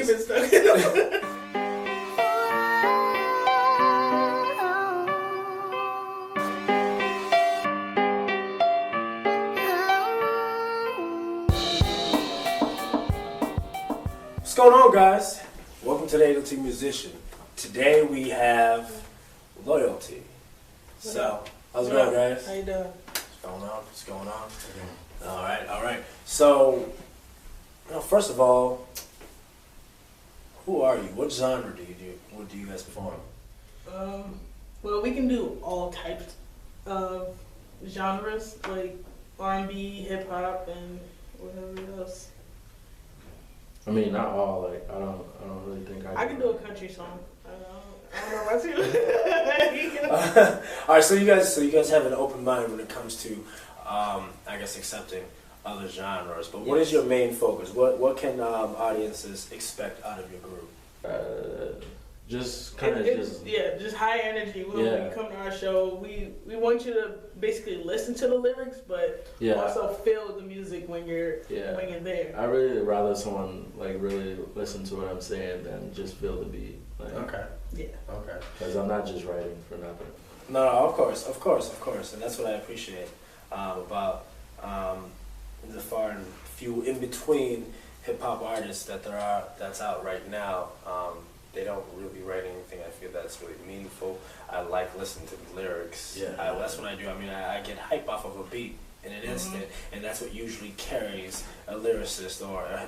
You've been stuck in the What's going on, guys? Welcome to the Loyaltee Musician. Today we have Loyaltee. So, how's it going, guys? How you doing? What's going on? What's going on? All right. So, first of all, who are you? What genre do you do? What do you guys perform? Well, we can do all types of genres, like R&B, hip hop, and whatever else. I mean, not all. Like, I don't really think I can do a country song. I don't know about you. All right, so you guys have an open mind when it comes to, I guess, accepting other genres. But what is your main focus? What can audiences expect out of your group? Just kind of just high energy. When you come to our show, we want you to basically listen to the lyrics, but also feel the music when you're there. I really rather someone like really listen to what I'm saying than just feel the beat. Like, Okay. Yeah. Okay. Because I'm not just writing for nothing. No, of course, and that's what I appreciate about the far and few in between hip hop artists that's out right now. They don't really write anything I feel that's really meaningful. I like listening to the lyrics. That's what I do. I mean, I get hype off of a beat in an instant, and that's what usually carries a lyricist or a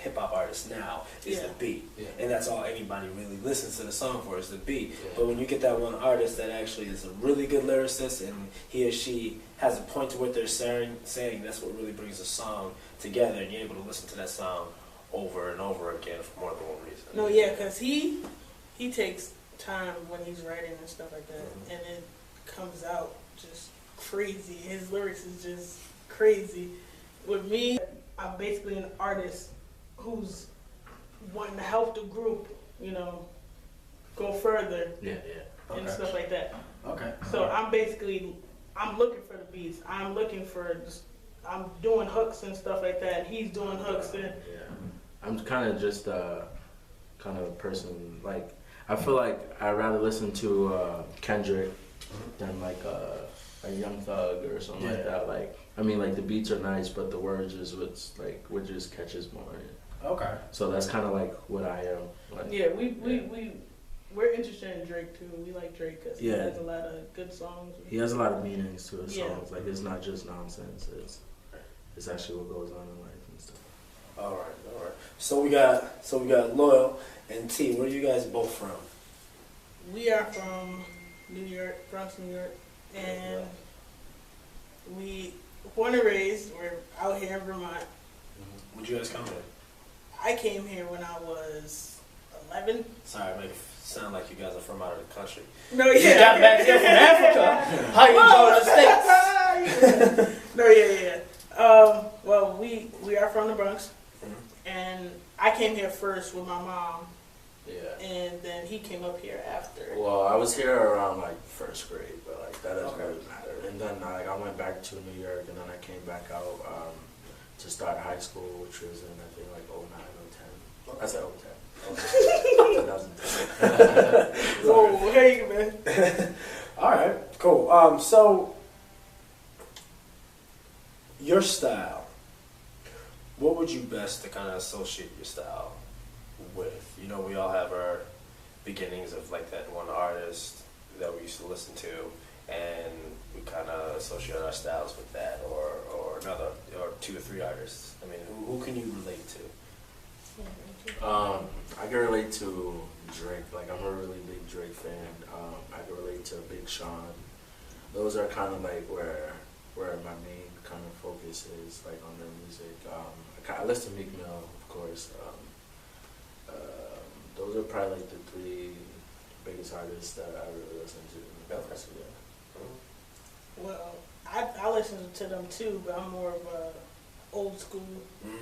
hip hop artist now is the beat. And that's all anybody really listens to the song for is the beat. But when you get that one artist that actually is a really good lyricist and he or she has a point to what they're saying, that's what really brings a song together, and you're able to listen to that song over and over again for more than one reason. No, because he takes time when he's writing and stuff like that, and it comes out just crazy. His lyrics is just crazy. With me, I'm basically an artist who's wanting to help the group, go further. And stuff like that. Okay. So I'm looking for the beats. I'm doing hooks and stuff like that. He's doing hooks and. I'm kind of just kind of a person, like, I feel like I'd rather listen to Kendrick than like a Young Thug or something like that. Like, I mean, like the beats are nice, but the words is what just catches more. Okay. So that's kind of like what I am. Like, we're interested in Drake too. We like Drake because he has a lot of good songs. He has a lot of meanings to his songs. Like, it's not just nonsense. It's actually what goes on in life and stuff. All right. So we got Loyal and T. Where are you guys both from? We are from New York, Bronx, New York, and we born and raised. We're out here in Vermont. When'd you guys come here? I came here when I was 11. Sorry, I make it sound like you guys are from out of the country. No, You got back here from Africa. How you enjoying the States? No, well, we are from the Bronx. And I came here first with my mom. And then he came up here after. Well, I was here around like first grade, but like that doesn't really matter. And then I went back to New York, and then I came back out to start high school, which was in I think like 09, 010. I said 010. 2010. Whoa, hey man. All right, cool. So your style. What would you best to kind of associate your style with? We all have our beginnings of like that one artist that we used to listen to, and we kind of associate our styles with that, or another, or 2 or 3 artists. I mean, who can you relate to? I can relate to Drake. Like, I'm a really big Drake fan. I can relate to Big Sean. Those are kind of like where my main kind of focus is, like, on their music. I listen to Meek Mill, of course. Those are probably like the 3 biggest artists that I really listen to. Well, I listen to them too, but I'm more of a old school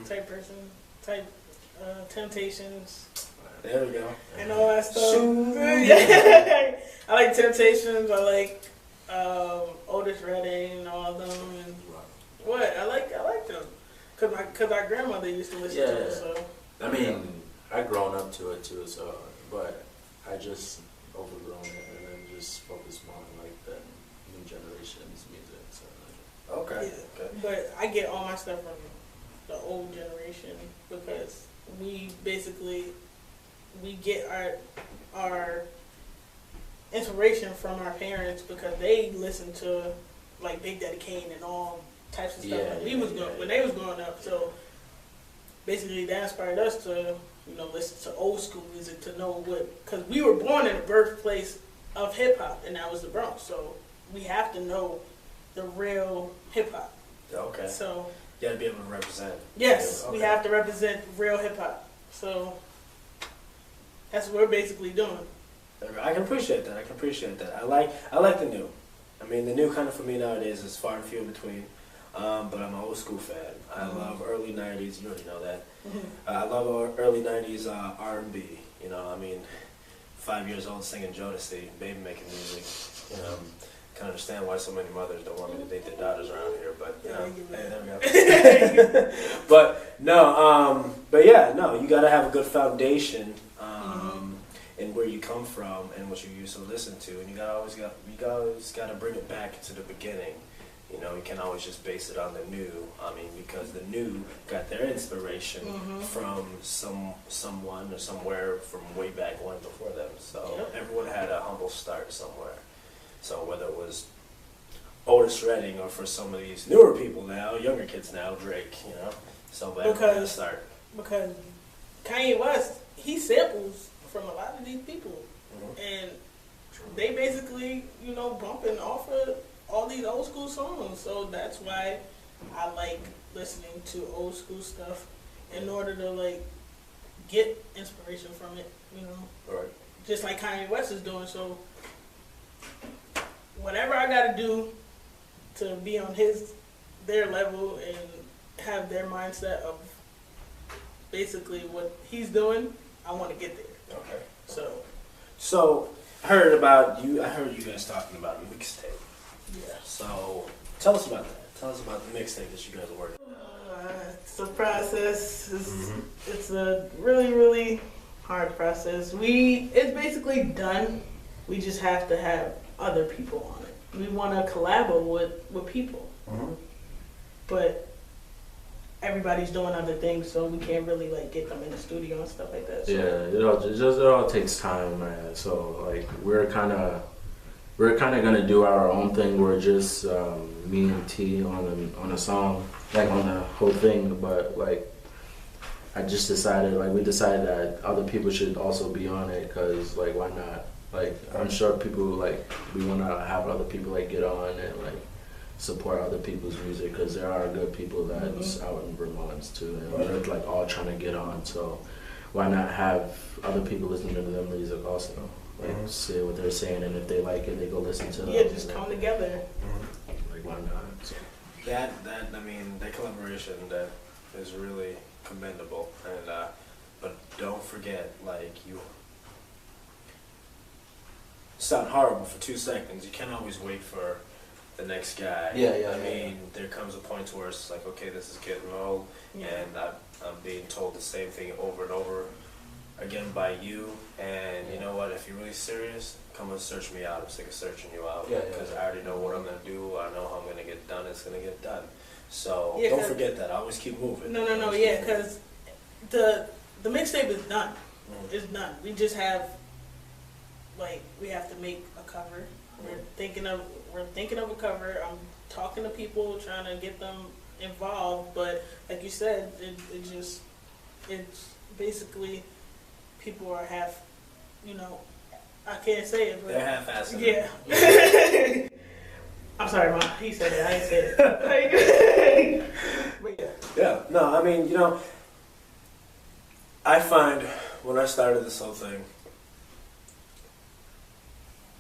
type person. Temptations. There we go. And all that stuff. I like Temptations. I like Otis Redding and all of them. And what I like them because our grandmother used to listen to them. So I mean, I grown up to it too, so but I just overgrown it and then just focus more on like the new generation's music. So Okay. Yeah. Okay. But I get all my stuff from the old generation because we basically get our inspiration from our parents because they listen to like Big Daddy Kane and all types of stuff when they was growing up. So basically that inspired us to listen to old school music to know because we were born in the birthplace of hip hop and that was the Bronx. So we have to know the real hip hop. Okay. So you gotta be able to represent. yes, Okay. we have to represent real hip hop. So that's what we're basically doing. I can appreciate that. I like the new. I mean, the new kind of for me nowadays is far and few in between. But I'm an old school fan. I love early '90s. You already know that. I love early '90s R&B. You know, I mean, 5 years old singing Jodeci, baby making music. You know, can understand why so many mothers don't want me to date their daughters around here. But you know, hey, there we go. But no, but yeah, no, you got to have a good foundation. And where you come from and what you used to listen to, and you always got to bring it back to the beginning. You know, you can't always just base it on the new. I mean, because the new got their inspiration from someone or somewhere from way back when before them. So everyone had a humble start somewhere. So whether it was Otis Redding or for some of these newer people now, younger kids now, Drake, you know, so everyone had to start. Because Kanye West, he samples from a lot of these people, and they basically, bumping off of all these old school songs. So that's why I like listening to old school stuff in order to like get inspiration from it, Right. just like Kanye West is doing. So whatever I got to do to be on their level and have their mindset of basically what he's doing, I want to get there. Okay. So I heard you guys talking about a mixtape. yeah. So tell us about that. Tell us about the mixtape that you guys are working on. It's a process. It's a really, really hard process. It's basically done. We just have to have other people on it. We want to collaborate with people. But everybody's doing other things, so we can't really like get them in the studio and stuff like that. So. Yeah, it all takes time, man. So like we're kind of gonna do our own thing. We're just me and T on a song, like on the whole thing. But like we decided that other people should also be on it, because like why not? Like I'm sure people like we want to have other people like get on and like support other people's music, because there are good people that's out in Vermont too, and we're like all trying to get on. So why not have other people listening to their music also? Like see what they're saying, and if they like it, they go listen to them. Yeah, just come together. Like why not? So. That collaboration that is really commendable, and but don't forget, like you sound horrible for 2 seconds. You can't always wait for the next guy. I mean, there comes a point where it's like, okay, this is getting old, and I'm being told the same thing over and over again by you. And you know what? If you're really serious, come and search me out. I'm sick of searching you out because I already know what I'm gonna do. I know how I'm gonna get done. It's gonna get done. So don't forget that. I always keep moving. No. Yeah, because the mixtape is done. It's done. We just have we have to make a cover. We're thinking of a cover. I'm talking to people, trying to get them involved. But like you said, it's basically people are half. I can't say it, but they're half-assing. Yeah. I'm sorry, Mom. He said it. I ain't said it. But yeah. Yeah. No, I mean, I find when I started this whole thing,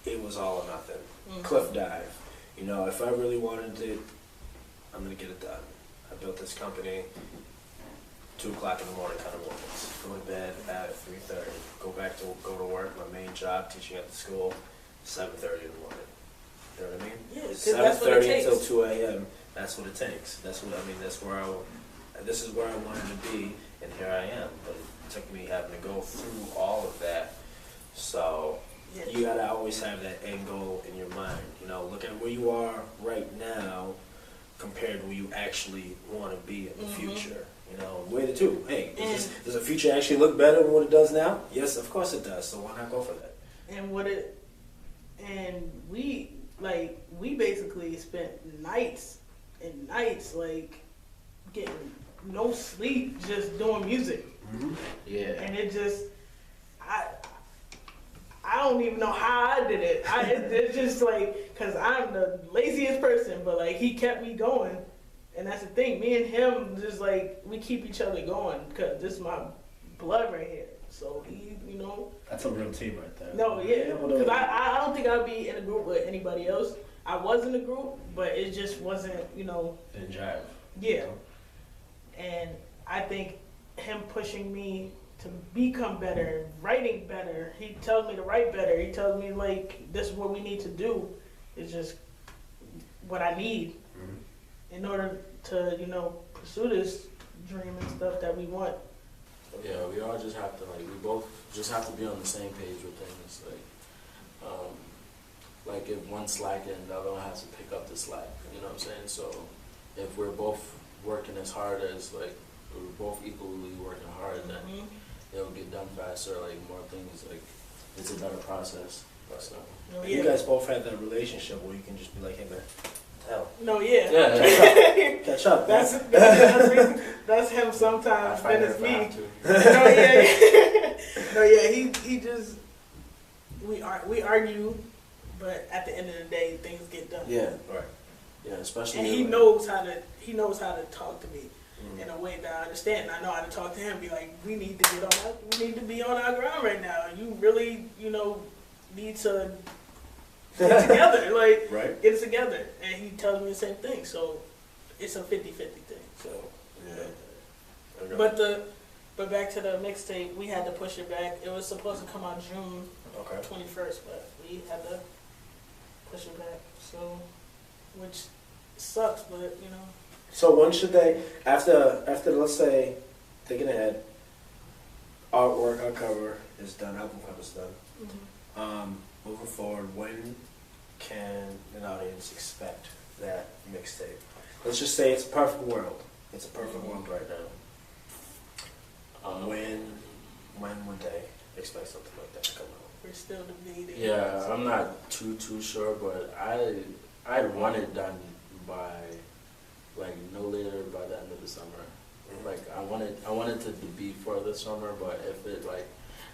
it was all or nothing. Cliff dive. If I really wanted it, I'm gonna get it done. I built this company 2 o'clock in the morning kind of mornings. Go to bed at 3:30. Go to work, my main job, teaching at the school, 7:30 in the morning. You know what I mean? Yeah, 7:30 until 2 a.m. That's what it takes. This is where I wanted to be, and here I am. But took me having to go through all of that. So you gotta always have that end goal in your mind. You know, look at where you are right now compared to where you actually want to be in the future. You know, weigh the two. Hey, does the future actually look better than what it does now? Yes, of course it does. So why not go for that? And we basically spent nights and nights like getting no sleep just doing music. Yeah. And it just I don't even know how I did it. It's just like, cause I'm the laziest person, but like he kept me going, and that's the thing. Me and him just like we keep each other going, cause this is my blood right here. So he, you know. That's a real team right there. No, yeah, cause I don't think I'd be in a group with anybody else. I was in a group, but it just wasn't, you know. Didn't jive. Yeah. And I think him pushing me to become better, writing better. He tells me to write better. He tells me like this is what we need to do. It's just what I need in order to, you know, pursue this dream and stuff that we want. Yeah, we all just have to we both just have to be on the same page with things. Like if one's slacking, the other one has to pick up the slack. You know what I'm saying? So if we're both working as hard as we're both equally working hard, then it'll get done faster. Like more things, like it's a better process. So. You guys both have that relationship where you can just be like, hey man, hell. No, yeah. Catch up. That's him sometimes, then it's me. No, he just we argue, but at the end of the day things get done. Yeah, right. Yeah, especially. And he knows how to talk to me in a way that I understand. I know how to talk to him. Be like, we need to be on our ground right now. You really, you know, need to get together, like get it together. And he tells me the same thing. So it's a 50-50 thing. So yeah. But back to the mixtape, we had to push it back. It was supposed to come out June 21st, but we had to push it back. So, which sucks, but you know. So when should they, after let's say, thinking ahead, artwork, our cover is done, album cover's done. Moving forward, when can an audience expect that mixtape? Let's just say it's a perfect world. It's a perfect world right now. When would they expect something like that to come out? We're still debating. Yeah, I'm not too sure, but I'd want it done by no later by the end of the summer. Like I want it to be for the summer, but if it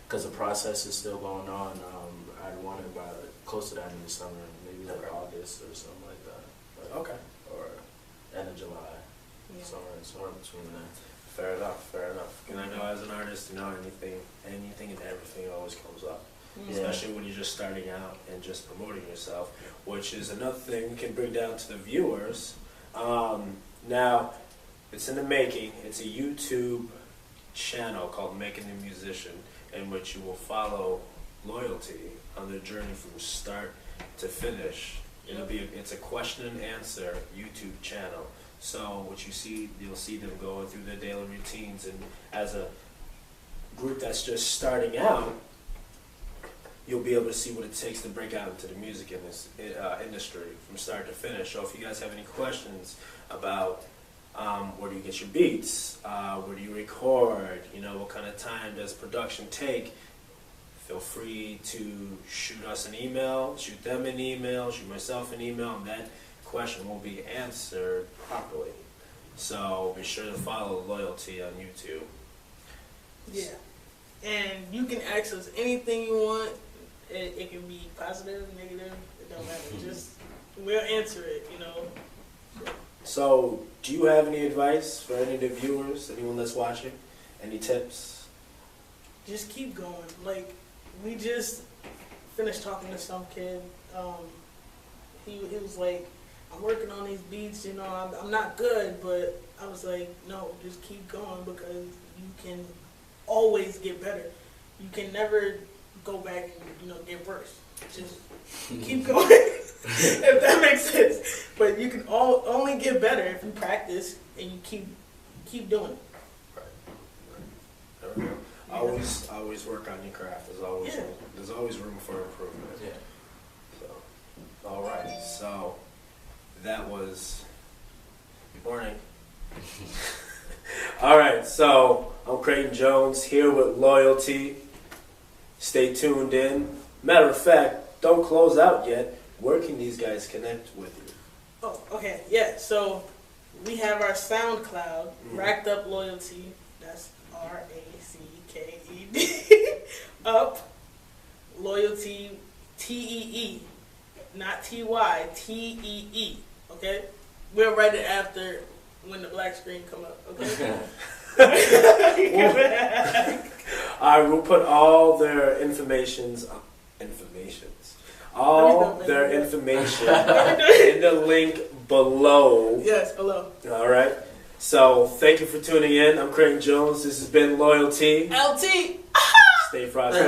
because the process is still going on, I'd want it by close to the end of the summer, maybe August or something like that. Or end of July, somewhere between that. Fair enough. And I know as an artist, you know, anything and everything always comes up. Especially when you're just starting out and just promoting yourself, which is another thing we can bring down to the viewers. Now, it's in the making. It's a YouTube channel called Making the Musician, in which you will follow Loyaltee on their journey from start to finish. It's a question and answer YouTube channel. So what you'll see them going through their daily routines, and as a group that's just starting out, you'll be able to see what it takes to break out into the music industry from start to finish. So if you guys have any questions about where do you get your beats, where do you record, what kind of time does production take, feel free to shoot us an email, shoot them an email, shoot myself an email, and that question will be answered properly. So be sure to follow Loyaltee on YouTube. Yeah. And you can ask us anything you want. It can be positive, negative, it don't matter. Just, we'll answer it, So, do you have any advice for any of the viewers, anyone that's watching? Any tips? Just keep going. Like, we just finished talking to some kid. He was like, I'm working on these beats, I'm not good, but I was like, no, just keep going because you can always get better. You can never go back and get worse. Just keep going, if that makes sense. But you can only get better if you practice and you keep doing it. Right. There we Always work on your craft. Yeah. There's always room for improvement. Yeah. So, all right. So that was morning. All right. So I'm Creighton Jones here with Loyaltee. Stay tuned in. Matter of fact, don't close out yet. Where can these guys connect with you? Oh, okay. Yeah. So we have our SoundCloud, Rackeduployaltee. That's RACKED. Up. Loyaltee. TEE. Not TY. TEE. Okay? We'll write it after when the black screen come up. Okay? I will put all their all their information in the link below. Yes, below. All right. So thank you for tuning in. I'm Creighton Jones. This has been Loyaltee. LT. Stay frosty.